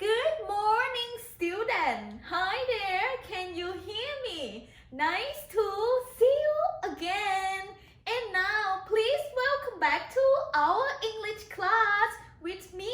Good morning, student. Hi there. Can you hear me? Nice to see you again. And now, please welcome back to our English class with me.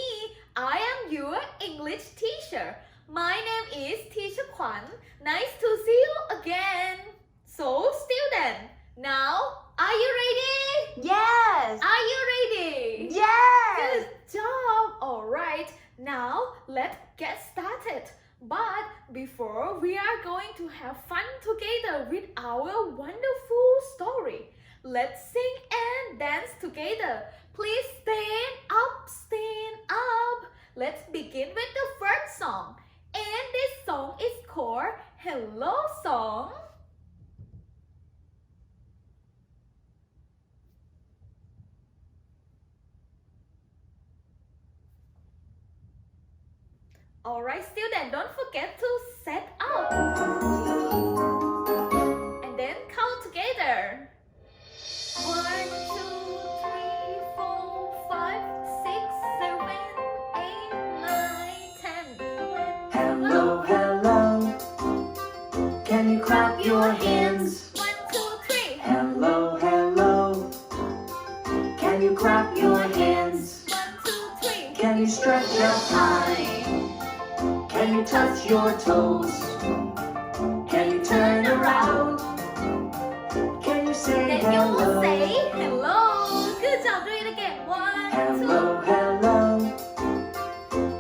I am your English teacher. My name is Teacher Kwan. Nice to see you again. So, student, now are you ready? Yes! Are you ready? Yes! Good job! Alright, now let's get started. But before we are going to have fun together with our wonderful story, let's sing and dance together. Please stand up, stand up. Let's begin with the first song. And this song is called Hello Song. Alright, students, don't forget to set up. And then count together. 1, 2, 3, 4, 5, 6, 7, 8, 9, 10, 11. Hello, hello. Can you clap your hands? 1, 2, 3. Hello, hello. Can you clap your hands? 1, 2, 3. Can you stretch up high? Can you touch your toes? Can you turn around? Can you say Then you will hello? say hello. Good job, do it again. 1, 2, Hello, hello.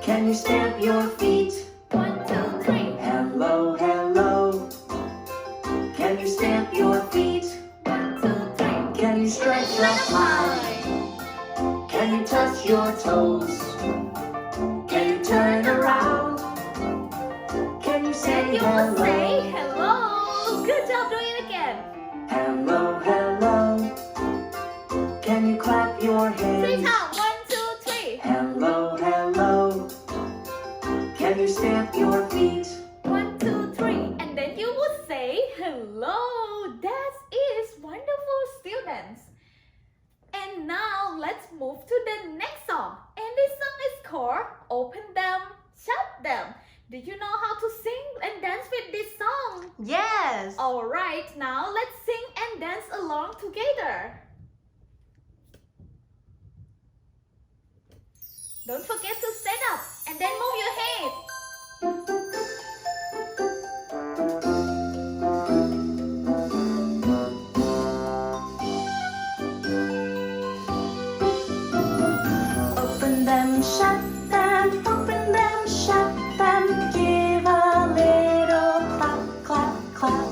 Can you stamp your feet? 1, 2, 3. Hello, hello. Can you stamp your feet? 1, 2, 3. Can you stretch up high? Can you touch your toes? Can you turn around? Can you say Then you will say hello? hello. Good job, do it again. Hello, hello. Can you clap your 3 hands? times. 1, 2, 3. Hello, hello. Can you stamp your feet? 1, 2, 3. And then you will say hello. That is wonderful, students. And now let's move to the next song. And this song is called Open Them, Shut Them. Did you know how to sing and dance with this song? Yes! Alright, now let's sing and dance along together. Don't forget to stand up and then move your head. Open them, shut them, open them, shut them. Give a little clap, clap, clap.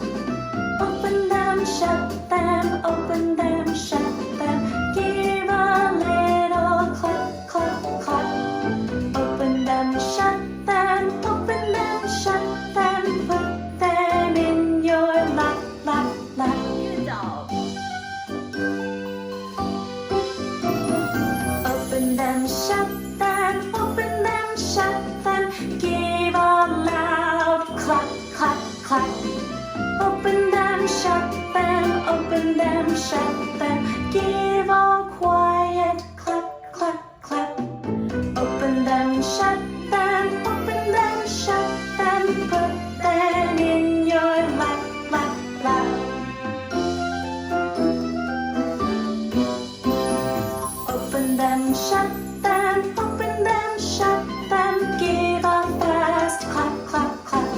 Open them, shut them, open them, shut them. Give a little clap, clap, clap. Open them, shut them, open them, shut them. Put them in your lap, lap, lap. Good job. Open them, shut them, open them, shut them. Give a loud clap, clap, clap. Open them, shut them, open them, shut them. Give a quiet clap, clap, clap. Open them, shut them, open them, shut them. Put them in your lap, lap, lap. Open them, shut them, open them, shut them. Give a fast clap, clap, clap.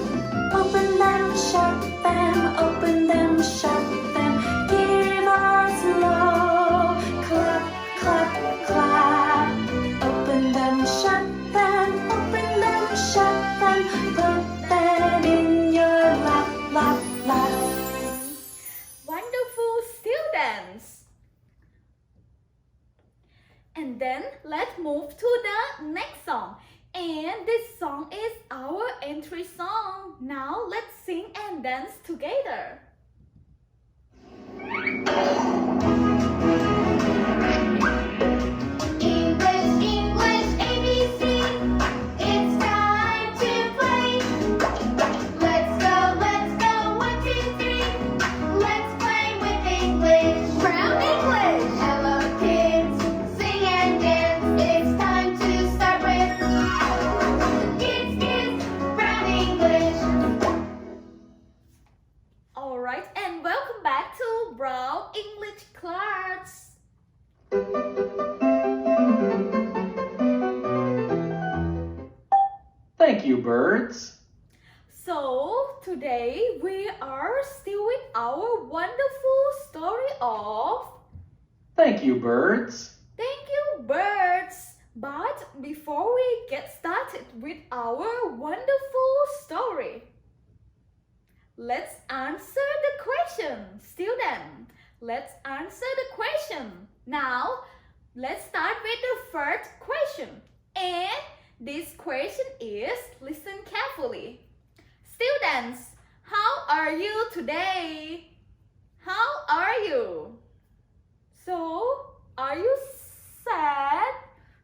Open them, shut them, open them, shut them. Give a slow clap, clap, clap. Open them, shut them, open them, shut them. Put them in your lap, lap, lap. Wonderful students. And then let's move to the next song. And this song is our entry song. Now let's sing and dance together. English, English, ABC. It's time to play. Let's go, 1, 2, 3. Let's play with English. Brown English. Hello, kids. Sing and dance. It's time to start with. It's birds. So today we are still with our wonderful story of Thank you, birds. Thank you, birds. But before we get started with our wonderful story, let's answer the question. Student, let's answer the question. Now, let's start with the first question. And this question is, listen carefully. Students, how are you today? How are you? So, are you sad?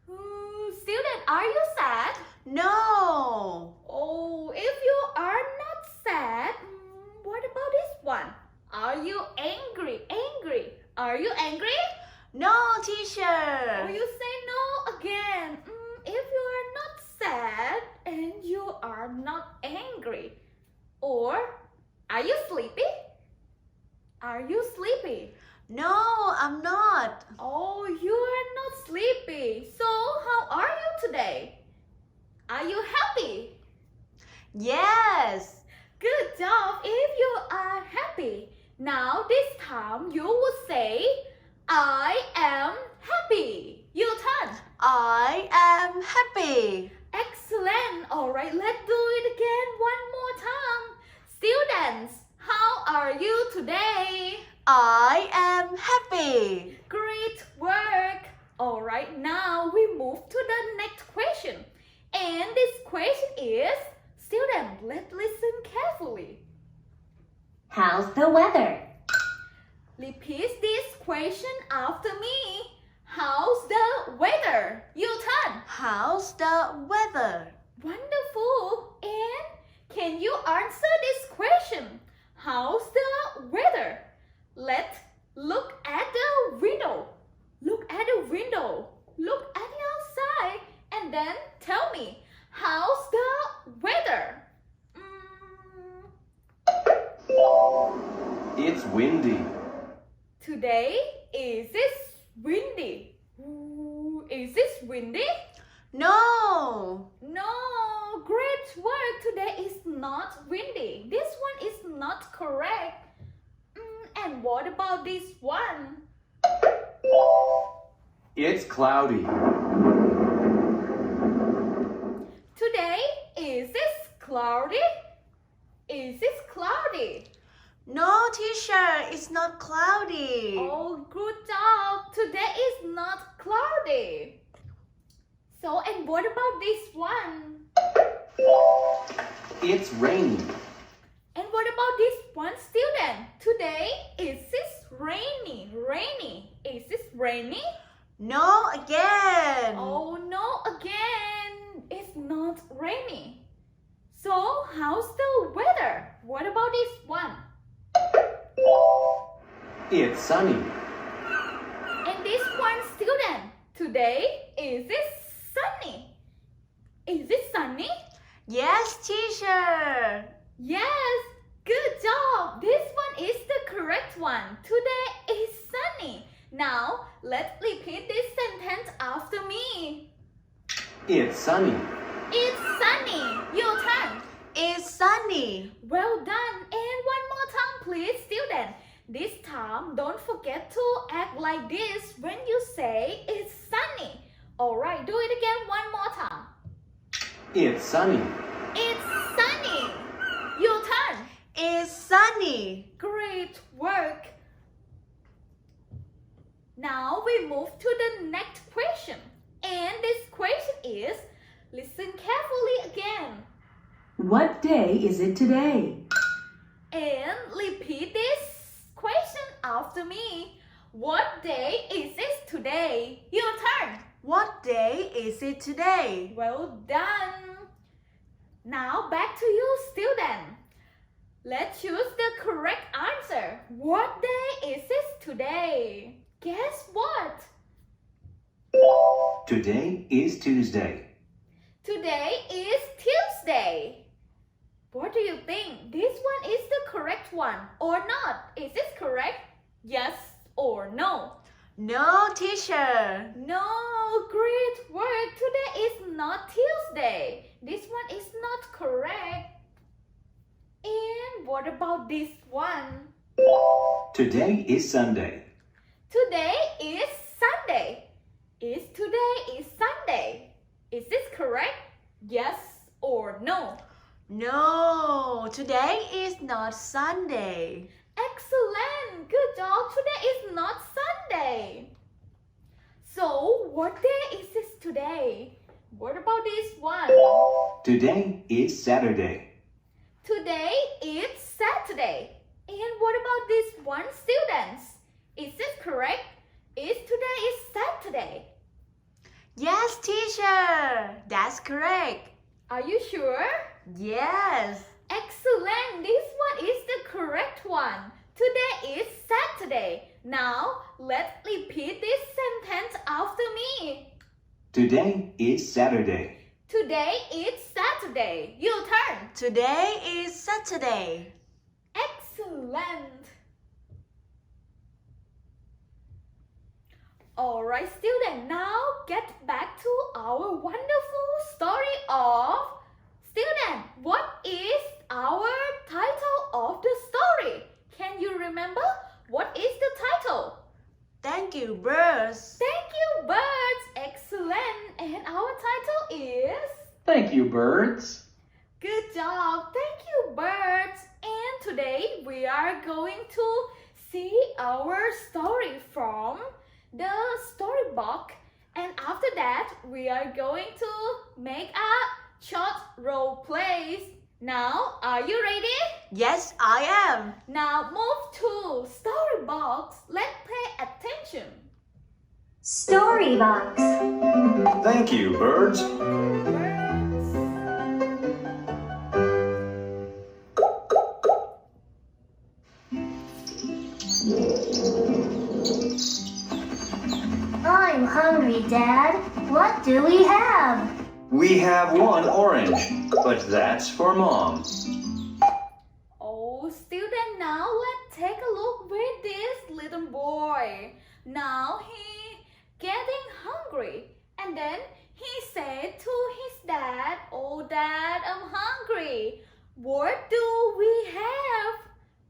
Student, are you sad? No. Oh, if you are not sad, what about this one? Are you angry? Angry? Are you angry? No, Oh, teacher. you say no again. If you are not sad and you are not angry, or are you sleepy? Are you sleepy? No, I'm not. Oh, you are not sleepy. So, how are you today? Are you happy? Yes. Good job if you are happy. Now, this time you will say, I am happy. Your turn. I am happy. Excellent. Alright, let's do it again one more time. Students, how are you today? I am happy. Great work. Alright, now we move to the next question. And this question is, students, let's listen carefully. How's the weather? Repeat this question after me. How's the weather? Your turn. How's the weather? Wonderful. And can you answer this question? How's the weather? Let's look at the window. Look at the window. Look at the outside. And then tell me, how's the weather? It's windy. Today, is this windy? Is this windy? No. No, great work. Today is not windy. This one is not correct. And what about this one? It's cloudy. Today, is this cloudy? Is this cloudy? No, teacher, it's not cloudy. Oh, good job. Today is not cloudy. So, and what about this one? It's rainy. And what about this one, student? Today, is this rainy? Rainy. Is this rainy? No again. Oh, no, again. It's not rainy. So, how's the weather? What about this one? It's sunny. And this one, student. Today, is it sunny? Is it sunny? Yes, teacher. Yes, good job. This one is the correct one. Today is sunny. Now, let's repeat this sentence after me. It's sunny. It's sunny. Your turn. It's sunny. Well done. And one more time, please, student. This time, don't forget to act like this when you say it's sunny. Alright, do it again one more time. It's sunny. It's sunny. Your turn. It's sunny. Great work. Now we move to the next question. And this question is, listen carefully again. What day is it today? And repeat this question after me. What day is it today? Your turn. What day is it today? Well done. Now back to you, student. Let's choose the correct answer. What day is it today? Guess what? Today is Tuesday. Today is Tuesday. What do you think? This one is the correct one or not? Is this correct? Yes or no? No, teacher. No, great work. Today is not Tuesday. This one is not correct. And what about this one? Today is Sunday. Today is Sunday. Today is Sunday. Is this correct? Yes or no? No, today is not Sunday. Excellent. Good job. Today is not Sunday. So, what day is this today? What about this one? Today is Saturday. Today is Saturday. And what about this one, students? Is this correct? Today is Saturday. Yes, teacher. That's correct. Are you sure? Yes. Excellent. This one is the correct one. Today is Saturday. Now, let's repeat this sentence after me. Today is Saturday. Today is Saturday. Your turn. Today is Saturday. Excellent. Alright, student. Now get back to our wonderful story of student. What is our title of the story? Can you remember? What is the title? Thank you, birds. Thank you, birds. Excellent. And our title is Thank you, birds. Good job. Thank you, birds. And today we are going to see our story from the storybook. And after that, we are going to make a short role plays. Now, are you ready? Yes, I am. Now move to storybox. Let's pay attention. Storybox. Thank you, birds. Birds. I'm hungry, Dad. What do we have? We have one orange, but that's for Mom. Oh, student, now let's take a look with this little boy. Now he getting hungry, and then he said to his dad, "Oh, Dad, I'm hungry. What do we have?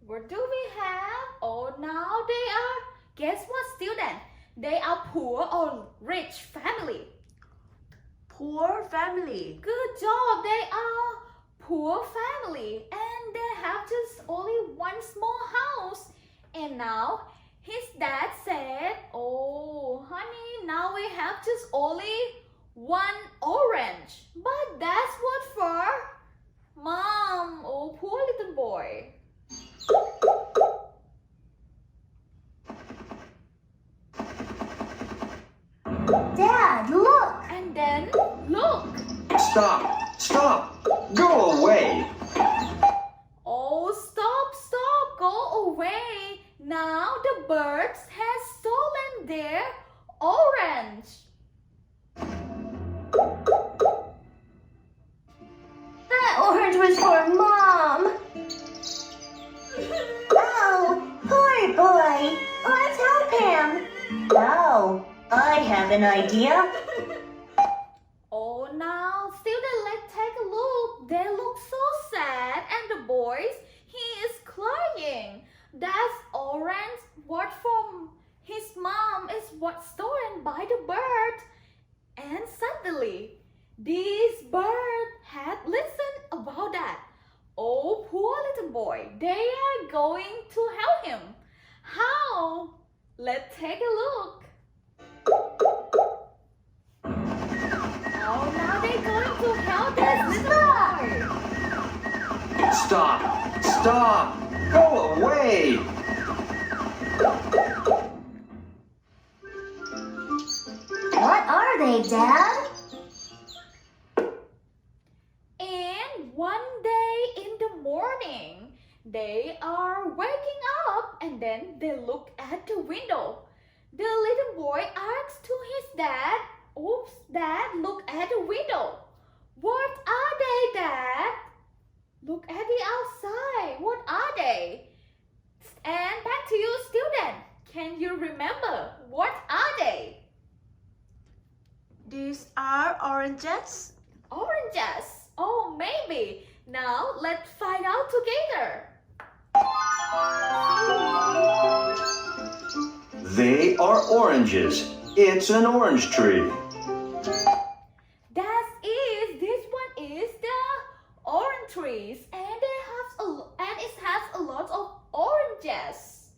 What do we have?" Oh, now they are. Guess what, student? They are poor or rich family. Poor family. Good job. They are poor family and they have just only one small house. And now his dad said, "Oh, honey, now we have just only one orange." But that's what for Mom. Oh, poor little boy. Dad, look! And then look. Stop! Stop! Go away! Oh, stop, stop, go away. Now the birds have stolen their orange. That orange was for Mom! Oh, poor boy! Let's help him! Oh, I have an idea. Oh, now, student, let's take a look. They look so sad, and the boys, he is crying. That's orange. What from his mom is what stolen by the bird. And suddenly, this bird had listened about that. Oh, poor little boy. They are going to help him. How? Let's take a look. Oh, now they're going to help this little boy. Stop! Stop! Go away! What are they, Dad? And one day in the morning, they are waking up and then they look at the window. The little boy asks to his dad, "Oops, Dad, look at the window. What are they, Dad? Look at the outside. What are they?" And back to you, student. Can you remember? What are they? These are oranges. Oranges. Oh, maybe. Now let's find out together. They are oranges. It's an orange tree. That is, this one is the orange trees, and it has a lot of oranges.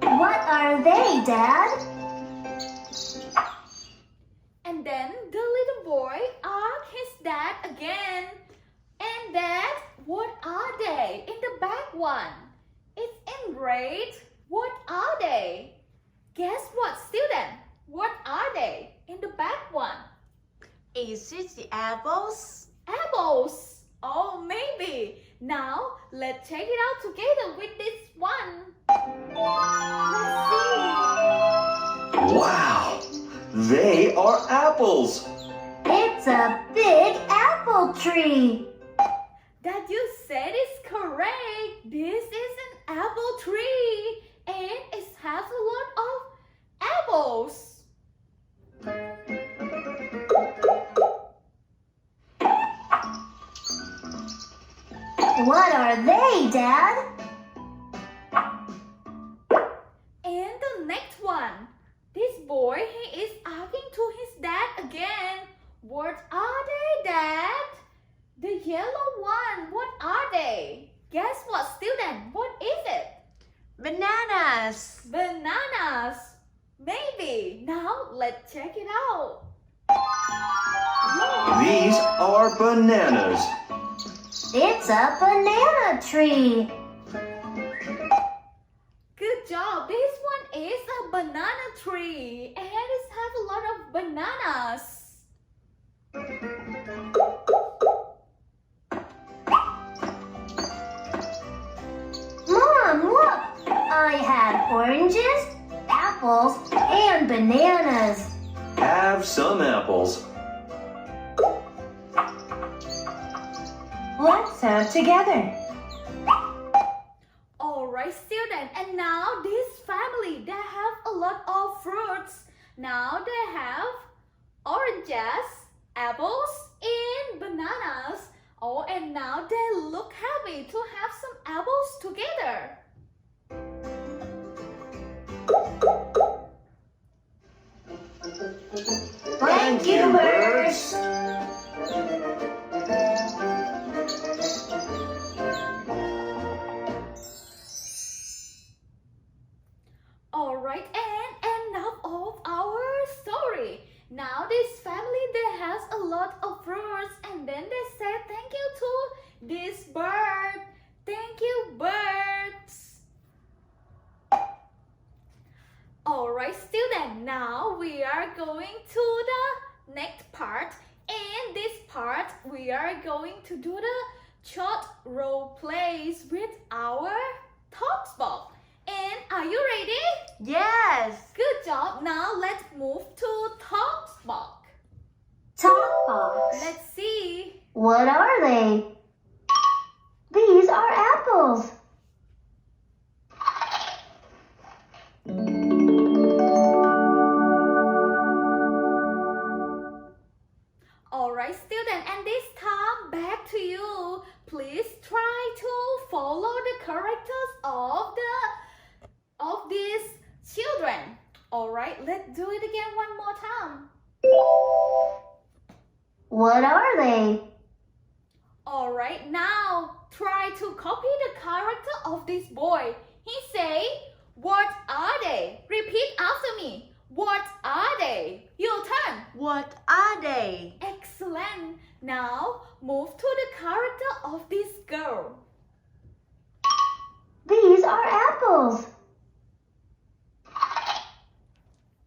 What are they, Dad? And then the little boy asked his dad again. And Dad, what are they in the back one? It's in red. What are they? Guess what, student? What are they in the back one? Is it the apples? Apples. Oh, maybe. Now let's check it out together with this one. Let's see. Wow! They are apples. It's a big apple tree. That you said is correct. This is an apple tree and it has a lot of apples. What are they, Dad? And the next one. This boy, he is asking to his dad again. What are they, Dad? The yellow one, what are they? Guess what, student? What is it? Bananas. Bananas. Maybe. Now let's check it out. These are bananas. It's a banana tree. Good job. This one is a banana tree and it has a lot of bananas. Mom, look! I had oranges, apples, and bananas. Have some apples. Let's have together. Alright, student, and now this family, they have a lot of fruits. Now they have oranges, apples, and bananas. Oh, and now they look happy to have some apples together. Thank you, birds. Alright, and enough of our story. Now this family, they has a lot of fruits, and then they said thank you to this bird. Thank you, birds. Alright, student, now we are going to the next part. And this part, we are going to do the short role plays with our talk box. And are you ready? Yes. Good job. Now let's move to talk box. Talk box. Let's see. What are they? These are apples. Alright, student, and this time back to you. Please try to follow the characters of these children. Alright, let's do it again one more time. What are they? Alright, now try to copy the character of this boy. He say, what are they? Repeat after me. What are they? Your turn. What are they? Excellent. Now move to the character of this girl. These are apples.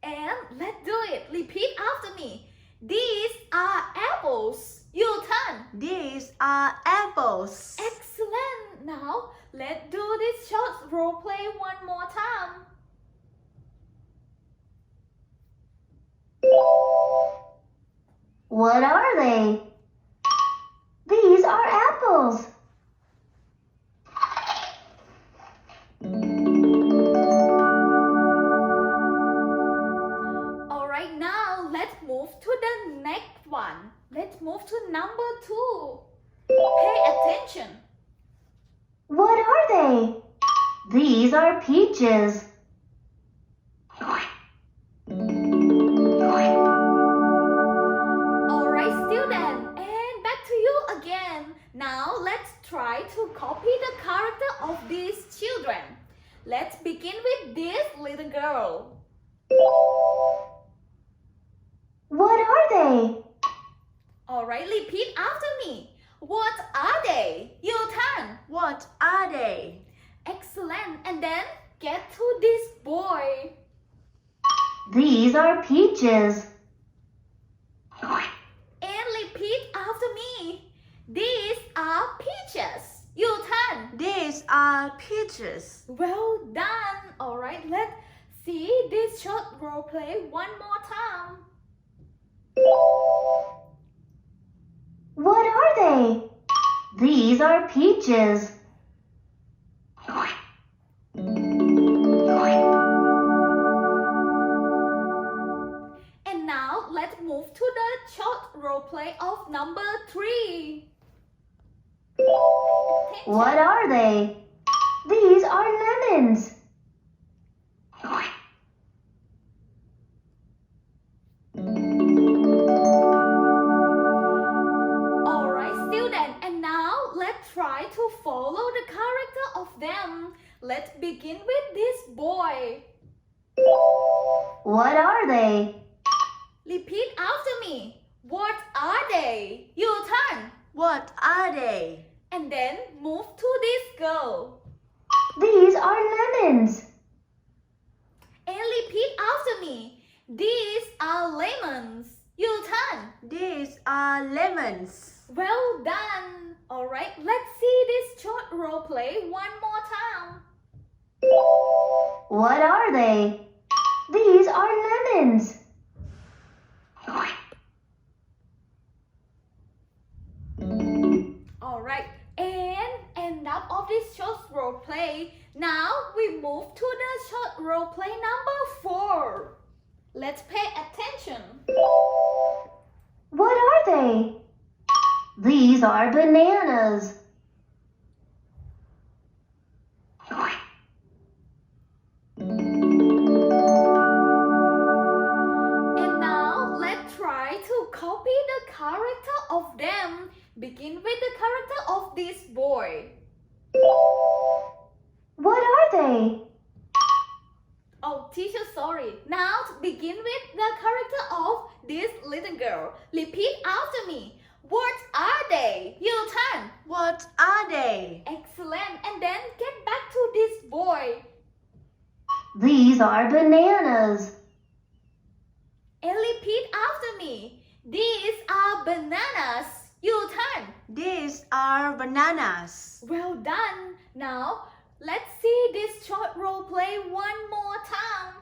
And let's do it. Repeat after me. These are apples. Your turn. These are apples. Excellent. Now let's do this short role play one more time. What are they? These are apples. to number 2. Pay attention. What are they? These are peaches. Alright, student, and back to you again. Now let's try to copy the character of these children. Let's begin with this little girl. What are they? Alright, repeat after me. What are they? Your turn. What are they? Excellent. And then get to this boy. These are peaches. And repeat after me. These are peaches. Your turn. These are peaches. Well done. Alright, let's see this short role play one more time. What are they? These are peaches. And now let's move to the short role play of number 3. What are they? These are lemons. Alright, student, and now let's try to follow the character of them. Let's begin with this boy. What are they? Repeat after me. What are they? Your turn. What are they? And then move to this girl. These are lemons. And repeat after me. These are lemons. Your turn. These are lemons. Well done. Alright, let's see this short role play one more time. What are they? These are lemons. Alright, and end up of this short role play. Now we move to the short role play number 4. Let's pay attention. What are they? These are bananas. And now let's try to copy the character of them. Begin with the character of this boy. What are they? Oh, teacher, sorry. Now begin with the character of this little girl. Repeat after me. What are they? Your turn. What are they? Excellent. And then get back to this boy. These are bananas. And repeat after me. These are bananas. Your turn. These are bananas. Well done. Now let's see this short role play one more time.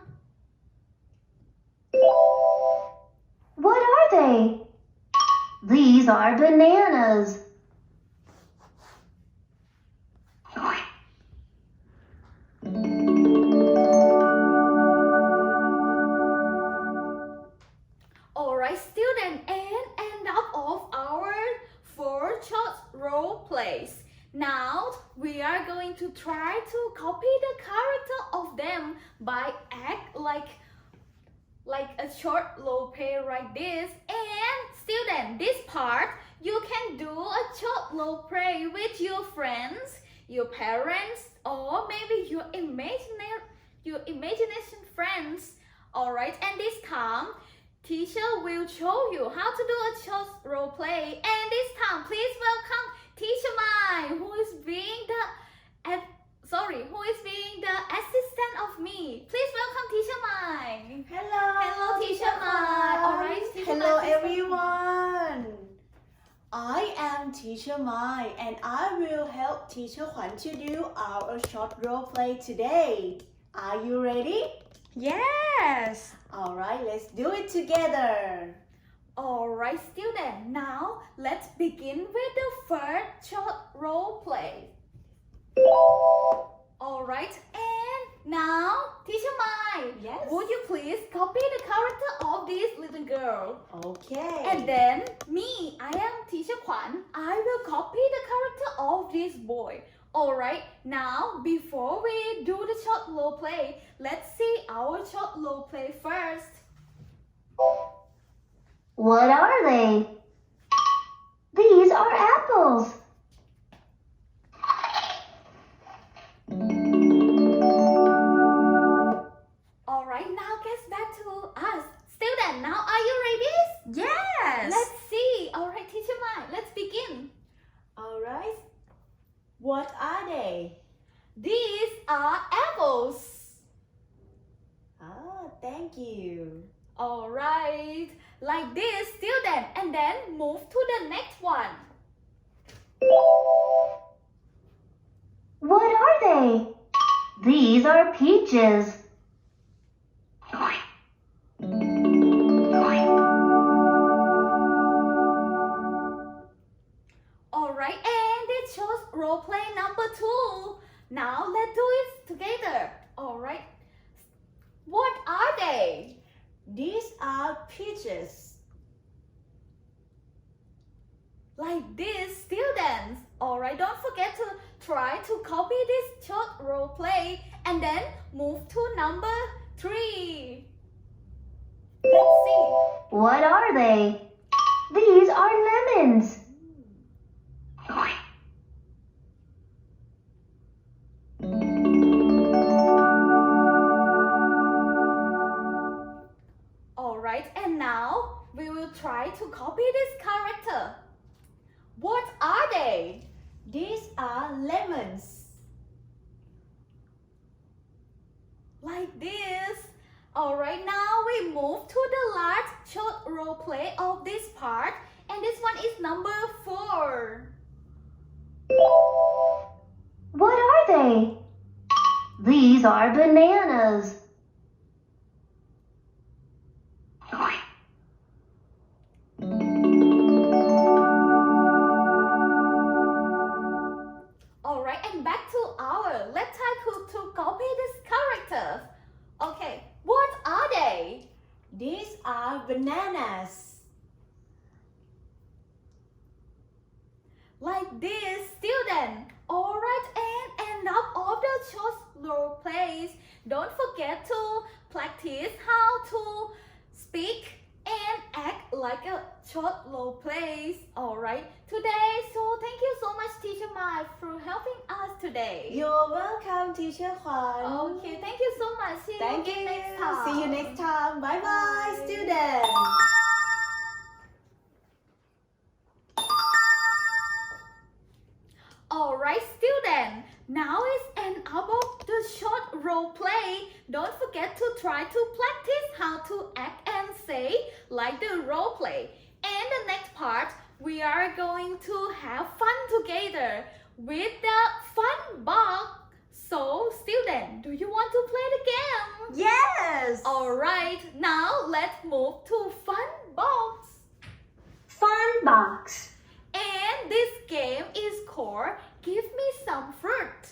What are they? These are bananas. Alright, student, and end up of our 4 short role plays. Now we are going to try to copy the character of them by act like a short role play like this. And student, this part you can do a short role play with your friends, your parents, or maybe your imagination friends. Alright, and this time teacher will show you how to do a short role play. And this time please welcome Teacher Mai, who is being the assistant of me. Please welcome Teacher Mai. Hello. Hello, Teacher Mai. Alright, Teacher Hello Mai, please everyone. I am Teacher Mai and I will help Teacher Hwan to do our short role play today. Are you ready? Yes. Alright, let's do it together. Alright, student. Now let's begin with the first short role play. Alright, and now, Teacher Mai, Yes. would you please copy the character of this little girl? Okay. And then, me, I am Teacher Kwan. I will copy the character of this boy. Alright, now, before we do the short role play, let's see our short role play first. What are they? These are apples. Alright, now gets back to us. Student, now are you ready? Yes. Let's see. Alright, Teacher Mai, let's begin. Alright. What are they? These are apples. Ah, thank you. Alright, like this, student, and then move to the next one. What are they? These are peaches. Alright, and it shows role play number 2. Now let's do it together. Alright. What are they? These are peaches. Like this, students. Alright, don't forget to try to copy this short role play and then move to number 3. Let's see. What are they? These are lemons. Alright, and now we will try to copy this character. What are they? These are lemons. Like this. Alright, now we move to the last short role play of this part, and this one is number 4. What are they? These are bananas. Alright, and back to our. Let's try to copy this character. Okay, what are they? These are bananas. Like this, student. Alright, and end up of the short role plays. Don't forget to practice how to speak and act like a short role plays. Alright, today. So thank you so much, Teacher Mai, for helping us today. You're welcome, Teacher Kwan. Okay, thank you so much. See Thank you you. next time. See you next time. Bye bye, Bye. students. Alright, student. Now is an about the short role play. Don't forget to try to practice how to act and say like the role play. And the next part, we are going to have fun together with the fun box. So, student, do you want to play the game? Yes. Alright, now let's move to fun box. Fun box. And this game is called Give Me Some Fruit.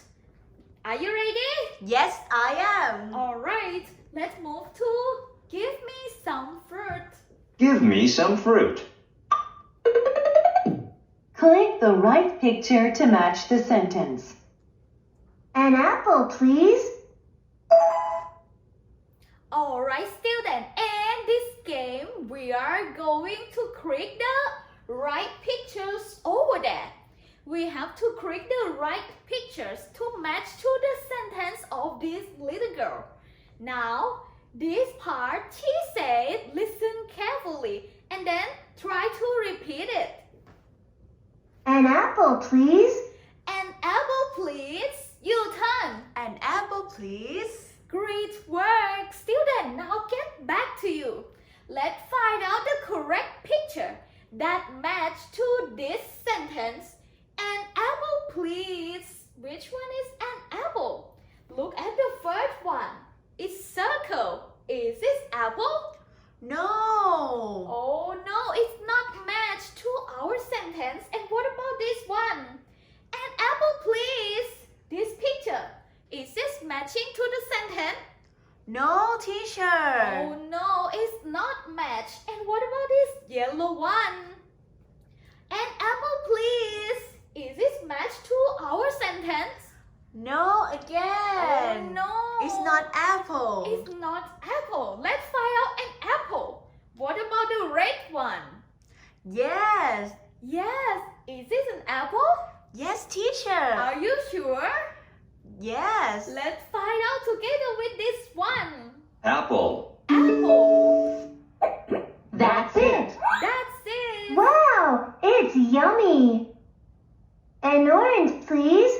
Are you ready? Yes, I am. Alright, let's move to Give Me Some Fruit. Give me some fruit. Click the right picture to match the sentence. An apple, please. Alright, student, and this game we are going to click the right pictures over there. We have to click the right pictures to match to the sentence of this little girl. Now, this part she said, listen carefully and then try to repeat it. An apple, please. An apple, please. You turn. An apple, please. Great work, student. Now get back to you. Let's find out the correct picture that match to this sentence. An apple, please. Which one is an apple? Look at the first one. It's circle. Is this apple? No. Oh no, it's not matched to our sentence. And what about this one? An apple, please. This picture. Is this matching to the No, teacher. Oh no, it's not match. And what about this yellow one? An apple, please. Is this match to our sentence? No, Oh again. no. It's not apple. It's not apple. Let's find out an apple. What about the red one? Yes. Yes. Is this an apple? Yes, teacher. Are you sure? Yes. Let's find out together with this one. Apple. Apple. That's it. That's it. Wow, it's yummy. An orange, please.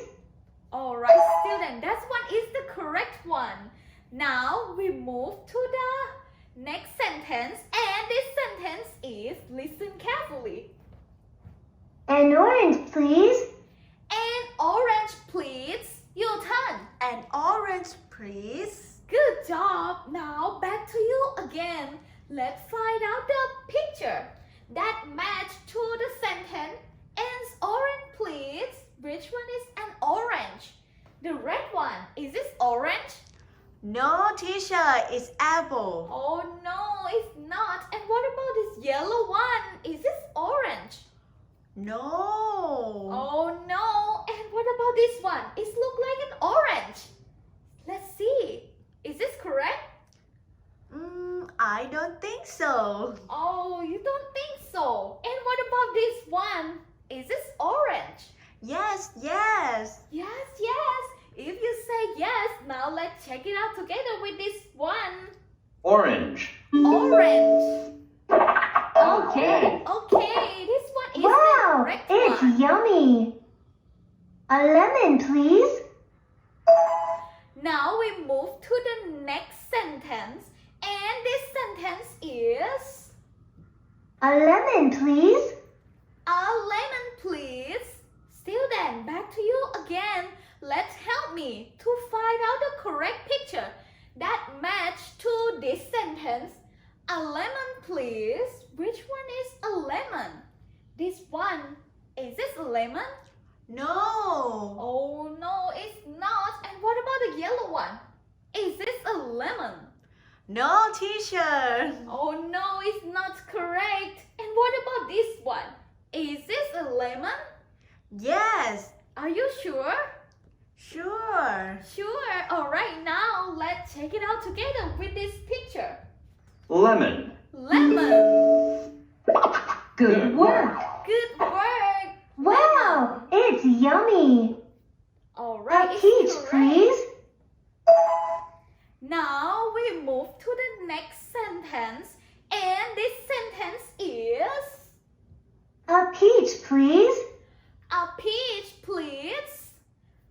Alright, student, that one is the correct one. Now we move to the next sentence, and this sentence is listen carefully. An orange, please. An orange, please. Your turn. An orange, please. Good job. Now back to you again. Let's find out the picture that match to the sentence. An orange, please. Which one is an orange? The red one. Is this orange? No, teacher. It's apple. Oh no, it's not. And what about this yellow one? Is this orange? No. Oh no. And what about this one? It looks like an orange. Let's see. Is this correct? I don't think so. Oh, you don't think so. And what about this one? Is this orange? Yes, yes. Yes, yes. If you say yes, now let's check it out together with this one. Orange. Orange. Okay. Okay, this one is the Wow, correct it's one. yummy. A lemon, please. Now we move to the next sentence. And this sentence is A lemon, please. a lemon, please. Student, back to you again. Let's help me to find out the correct picture that match to this sentence. A lemon, please. Which one is a lemon? This one. Is this a lemon? No. Oh no, it's not. And what about the yellow one? Is this a lemon? No, teacher. Oh no, it's not correct. And what about this one? Is this a lemon? Yes. Are you sure? Sure. Sure. Alright, now let's check it out together with this picture. Lemon. Lemon. Good work. Good work. Wow, it's yummy. Alright, A it's peach, correct. please. Now we move to the next sentence. And this sentence is A peach, please. a peach, please.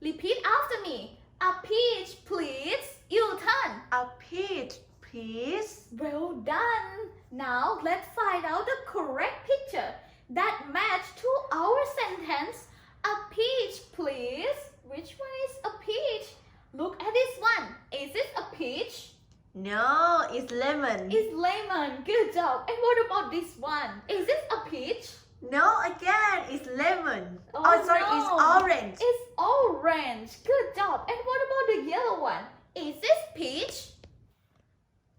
Repeat after me. A peach, please. Your turn. A peach, please. Well done. Now let's find out the correct picture that match to our sentence. A peach, please. Which one is a peach? Look at this one. Is it a peach? No, it's lemon. It's lemon. Good job. And what about this one? Is it a peach? No, again, it's lemon. Oh, sorry, no. it's orange. It's orange. Good job. And what about the yellow one? Is this peach?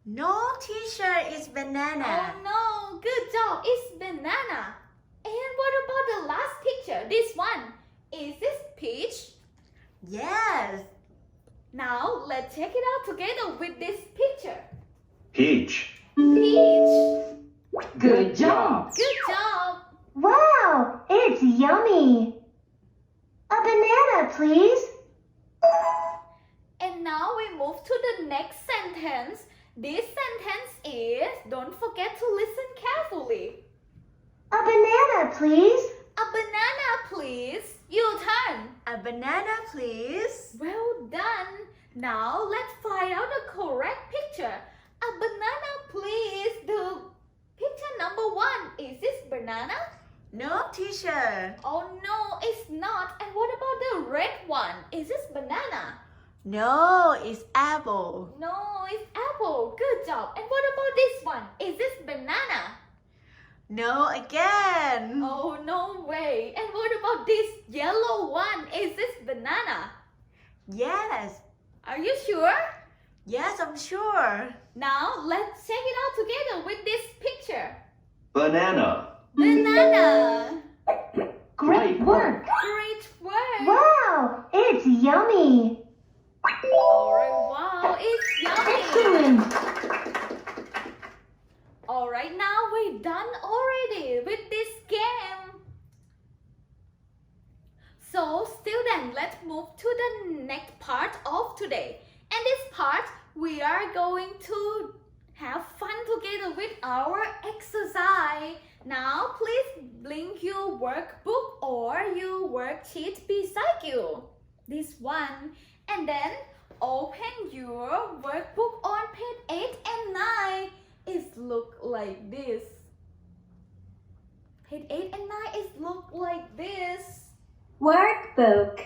No, teacher, it's banana. Oh no. Good job. It's banana. And what about the last picture? This one. Is this peach? Yes. Now let's check it out together with this picture. Peach. Peach. Good job. Good job. Wow, it's yummy. A banana, please. And now we move to the next sentence. This sentence is, don't forget to listen carefully. A banana, please. A banana, please. Your turn. A banana, please. Well done. Now let's find out the correct picture. A banana, please. The picture number one. Is this banana? No, teacher. Oh no, it's not. And what about the red one? Is this banana? No, it's apple. No, it's apple. Good job. And what about this one? Is this banana? No, again. Oh, no way. And what about this yellow one? Is this banana? Yes. Are you sure? Yes, I'm sure. Now let's check it out together with this picture. Banana. Banana. Great work! Great work. Wow, it's yummy! Alright, wow, it's yummy. Excellent! Alright, now we're done already with this game. So, students, let's move to the next part of today. And this part, we are going to have fun together with our exercise. Now, please bring your workbook or your worksheet beside you. This one. And then open your workbook on page 8 and 9. It look like this. Page 8 and 9 is look like this. Workbook.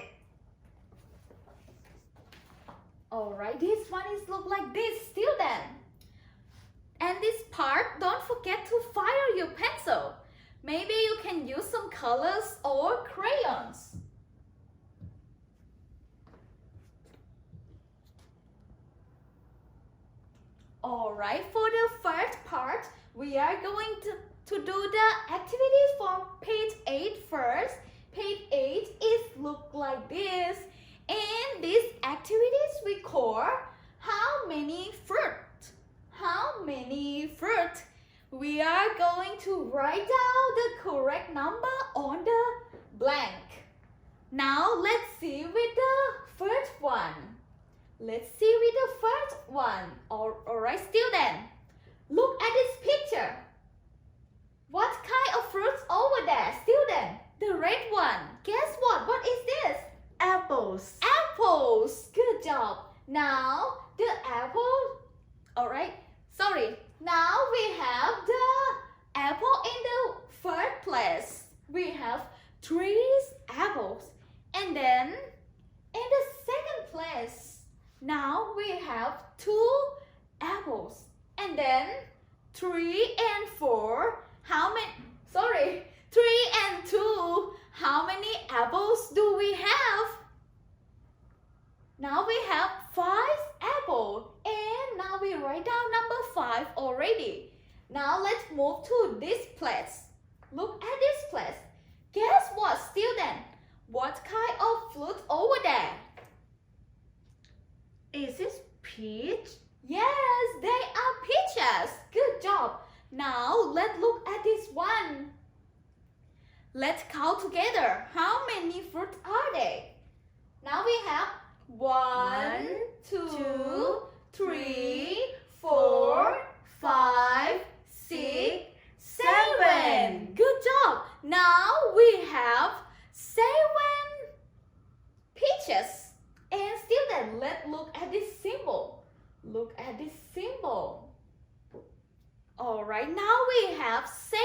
Alright, this one is look like this, student. And this part, don't forget to fire your pencil. Maybe you can use some colors or crayons. Alright, for the first part, we are going to do the activities from page 8 first. Page 8 is look like this. And these activities we call how many fruit? How many fruit? We are going to write down the correct number on the blank. Now let's see with the first one. Let's see with the first one. Alright, student. Look at this picture. What kind of fruits over there, student? The red one. Guess what? What is this? Apples. Apples. Good job. Now the apple. Alright. Sorry. Now we have the apple in the first place. We have 3 apples. And then in the second place, now we have 2 apples. And then 3 and 4. How many? Sorry. 3 and 2. How many apples do we have? Now we have 5 apples. And now we write down number 5 already. Now let's move to this place. Look at this place. Guess what, student? What kind of fruit over there? Is this peach? Yes, they are peaches. Good job. Now let's look at this one. Let's count together. How many fruits are they? Now we have 1, 2, 3, 4, 5, 6, 7. Good job. Now we have 7 peaches. And students, let's look at this symbol. Look at this symbol. Alright, now we have 7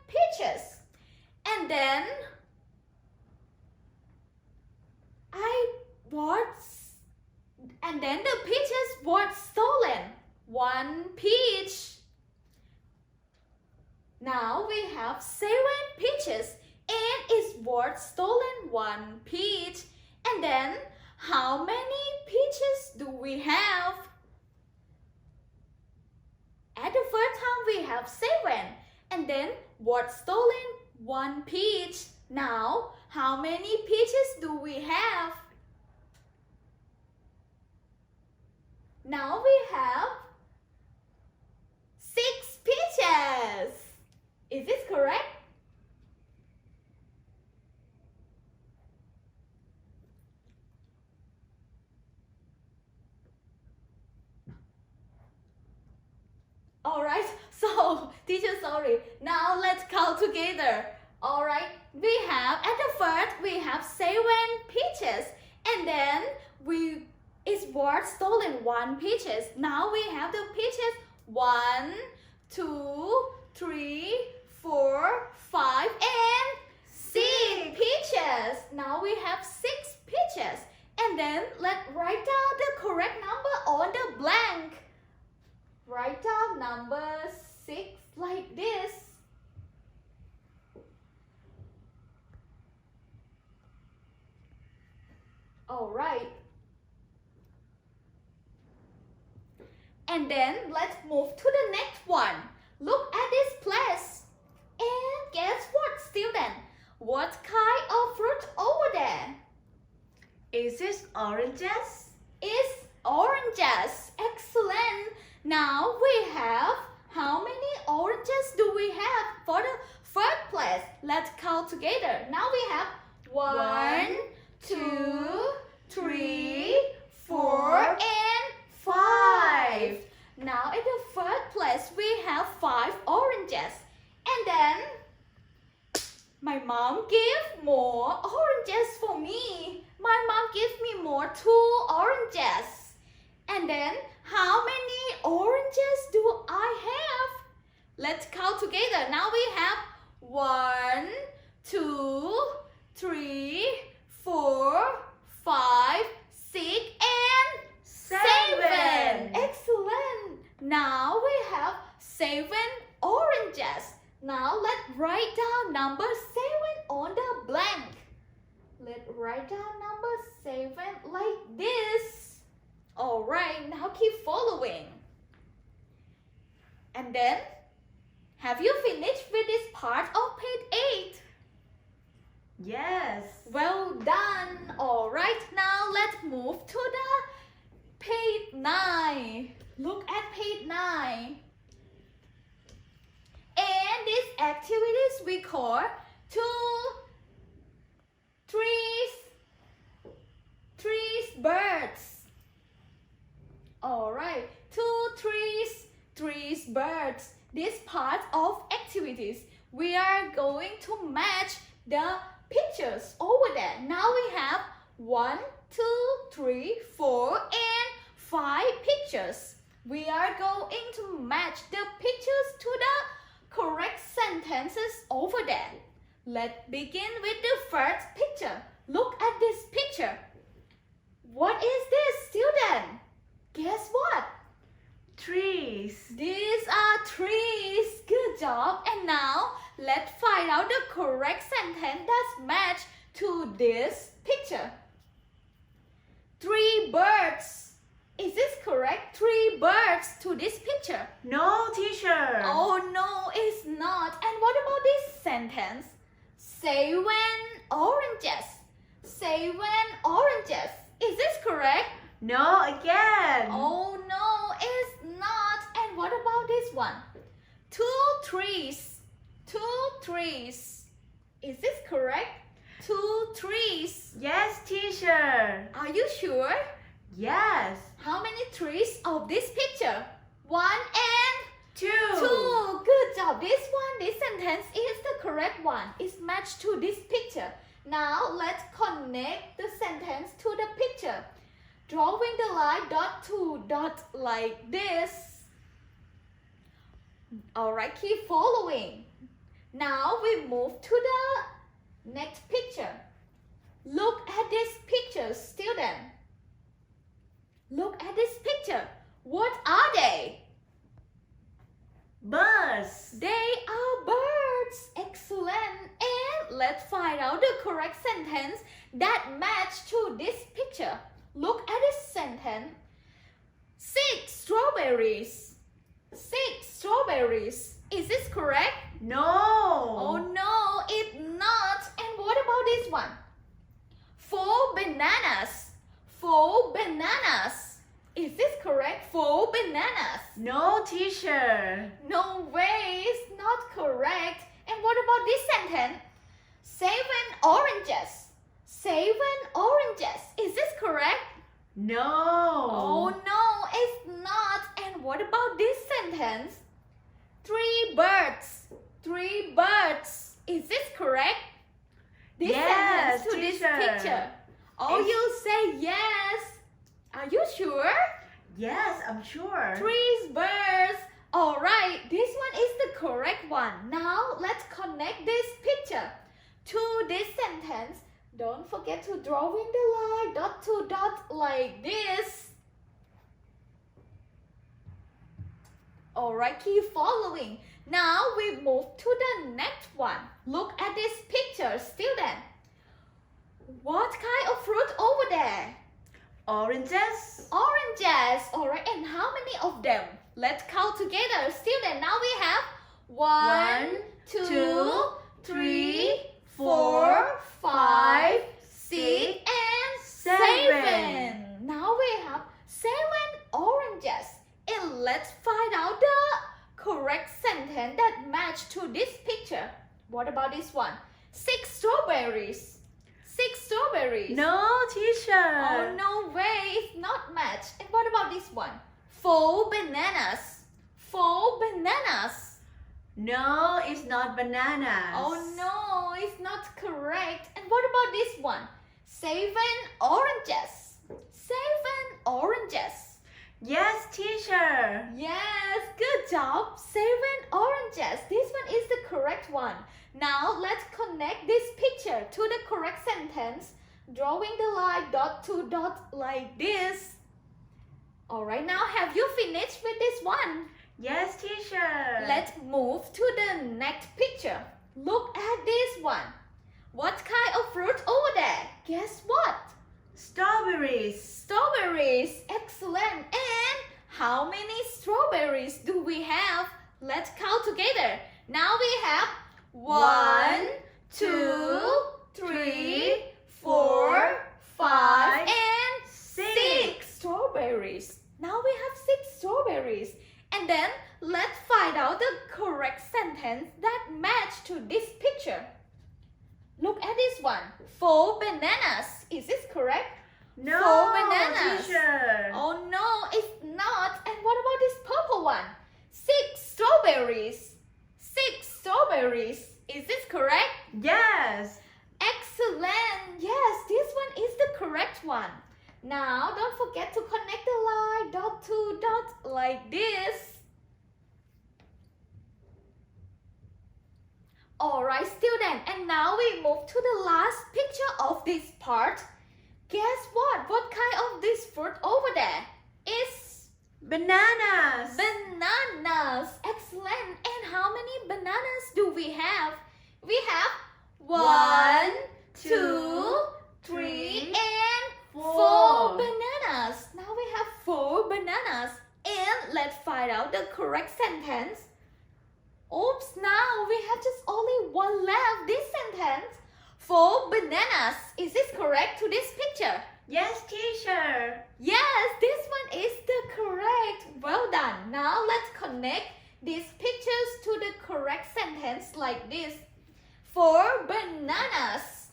peaches. And then the peaches were stolen. 1 peach. Now we have 7 peaches and it's worth stolen 1 peach. And then how many peaches do we have? At the first time we have 7 and then worth stolen 1 peach. Now how many peaches do we have? Now we have 6 peaches. Is this correct? Alright, so teacher, sorry. Now let's count together. Alright, we have at the first we have 7 peaches and then it's worth stolen 1 peaches. Now we have the peaches 1, 2, 3, 4, 5 and 6 peaches. Now we have 6 peaches. And then let's write down the correct number on the blank. Write down number 6 like this. Alright. And then let's move to the next one. Look at this place. And guess what, student? What kind of fruit over there? Is this oranges? It's oranges. Excellent. Now we have, how many oranges do we have for the third place? Let's count together. Now we have 1, 2, 3, 4, and 5. Now in the third place we have 5 oranges. And then my mom gave more oranges for me. My mom gives me more 2 oranges. And then how many oranges do I have? Let's count together. Now we have 1, 2, 3, 4, 5, 6, and 7. Excellent. Now we have 7 oranges. Now let's write down number 7 on the blank. Let's write down number 7 like this. Alright, now keep following. And then, have you finished with this part of page 8? Yes. Well done. Alright, now let's move to the page 9. Look at page 9. And these activities we call 2 trees, birds. Alright, 2 trees, birds. This part of activities, we are going to match the pictures over there. Now we have 1, 2, 3, 4, and 5 pictures. We are going to match the pictures to the correct sentences over there. Let's begin with the first picture. Look at this picture. What is this, student? Guess what? Trees. These are trees. Good job. And now let's find out the correct sentence that's matched to this picture. 3 birds. Is this correct? 3 birds to this picture. No, teacher. Oh no, it's not. And what about this sentence? 7 oranges. 7 oranges. Is this correct? No, again. Oh no, it's not. And what about this one? 2 trees. 2 trees. Is this correct? 2 trees. Yes, teacher. Are you sure? Yes. How many trees of this picture? 1 and 2. 2. Good job. This sentence is the correct one. It's matched to this picture. Now let's connect the sentence to the picture. Drawing the line dot to dot like this. Alright, keep following. Now we move to the next picture. Look at this picture, student. Look at this picture. What are they? Birds. They are birds. Excellent. And let's find out the correct sentence that match to this picture. Look at this sentence. 6 strawberries. 6 strawberries. Is this correct? No. Oh no, it's not. And what about this one? 4 bananas. 4 bananas. Is this correct? 4 bananas. No, teacher. No way, it's not correct. And what about this sentence? 7 oranges. 7 oranges. Is this correct? No. Oh no, it's not. And what about this sentence? 3 birds. 3 birds. Is this correct? This Yes, sentence to this teacher. picture. Oh, you say yes. Are you sure? Yes, I'm sure. 3 birds. Alright, this one is the correct one. Now let's connect this picture to this sentence. Don't forget to draw in the line dot to dot like this. Alright, keep following. Now we move to the next one. Look at this picture, student. What kind of fruit over there? Oranges. Oranges. Alright, and how many of them? Let's count together. Student, now we have 1, 2, 3, 4, 5, 6, and 7. Now we have 7 oranges. And let's find out the correct sentence that match to this picture. What about this one? 6 strawberries. 6 strawberries. No, teacher. Oh, no way. It's not matched. And what about this one? 4 bananas. 4 bananas. No, it's not bananas. Oh no, it's not correct. And what about this one? 7 oranges. 7 oranges. Yes, teacher. Yes, good job. 7 oranges. This one is the correct one. Now let's connect this picture to the correct sentence, drawing the line dot to dot like this. Alright, now have you finished with this one? Yes, teacher. Let's move to the next picture. Look at this one. What kind of fruit over there? Guess what? Strawberries. Strawberries. Excellent. And how many strawberries do we have? Let's count together. Now we have 1, 2, 3, 4, 5, and 6 strawberries. Now we have 6 strawberries. And then let's find out the correct sentence that match to this picture. Look at this one. 4 bananas. Is this correct? No, 4 bananas. teacher. Oh no, it's not. And what about this purple one? 6 strawberries. 6 strawberries. Is this correct? Yes. Excellent. Yes, this one is the correct one. Now, don't forget to connect the line dot to dot like this. Alright, student, and now we move to the last picture of this part. Guess what? What kind of this fruit over there? It's Bananas. bananas. Excellent. And how many bananas do we have? We have 1, 2, 3, and 4 bananas. Now we have 4 bananas. And let's find out the correct sentence. Oops, now we have just only one left. This sentence. 4 bananas. Is this correct to this picture? Yes, teacher. Yes, this one is the correct. Well done. Now let's connect these pictures to the correct sentence like this. 4 bananas.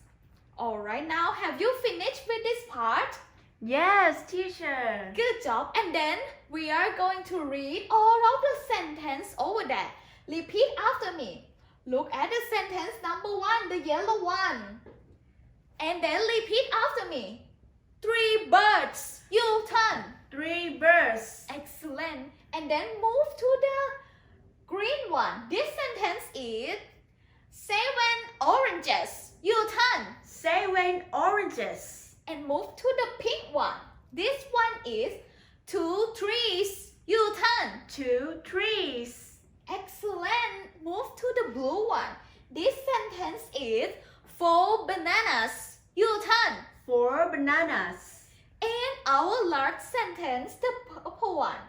Alright, now have you finished with this part? Yes, teacher. Good job. And then we are going to read all of the sentence over there. Repeat after me. Look at the sentence number 1, the yellow one. And then repeat after me. 3 birds. You turn. 3 birds. Excellent. And then move to the green one. This sentence is 7 oranges. You turn. 7 oranges. And move to the pink one. This one is 2 trees. You turn. 2 trees. Excellent. Move to the blue one. This sentence is 4 bananas. You turn. 4 bananas. And our last sentence, the purple one.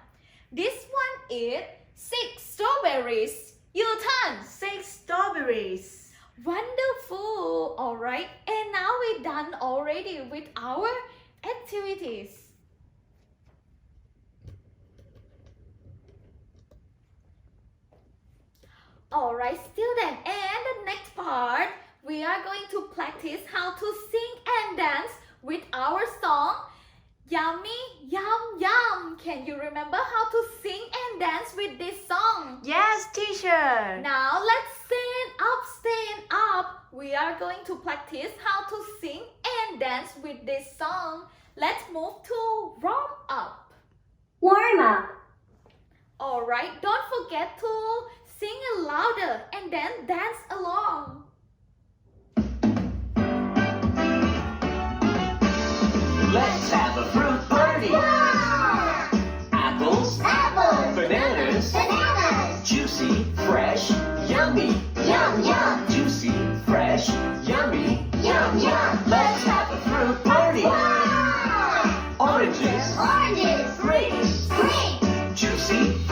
This one is 6 strawberries. You turn. 6 strawberries. Wonderful. Alright. And now we're done already with our activities. Alright, student. And the next part, we are going to practice how to sing and dance with our song Yummy Yum Yum. Can you remember how to sing and dance with this song? Yes, teacher. Now let's stand up. We are going to practice how to sing and dance with this song. Let's move to warm up. Warm up. Alright, don't forget to sing it louder and then dance along. Let's have a fruit party. Apples, bananas, juicy, fresh, yummy. Juicy, fresh, yummy. Let's have a fruit party. Orange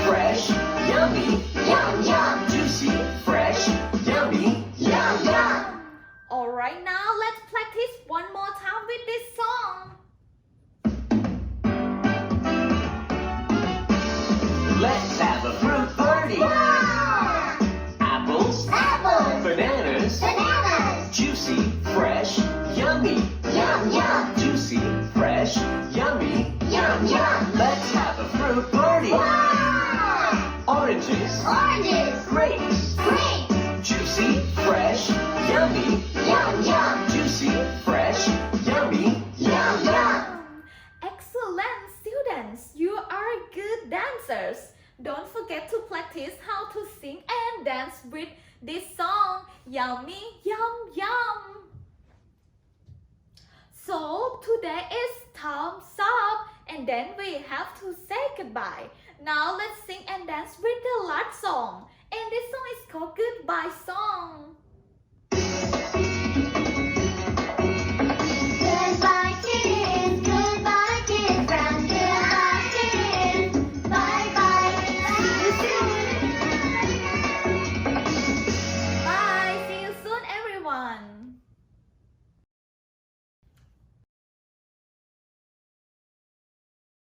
fresh, yummy, Yum, yum. juicy, fresh, yummy, Yum, yum. Alright, now let's practice one more time with this song. Let's have a fruit party. Wow. Apples, Apples. bananas, Bananas. juicy, fresh, yummy, Yum, yum. juicy, fresh, yummy. Yum, yum. Let's have a fruit party. Wow. Oranges, Oranges. grapes, Grapes. juicy, fresh, yummy, Yum, yum. juicy, fresh, yummy. Yum, yum. Excellent students, you are good dancers. Don't forget to practice how to sing and dance with this song, Yummy, Yum, Yum. So today is time's up and then we have to say goodbye. Now let's sing and dance with the last song. And this song is called Goodbye Song.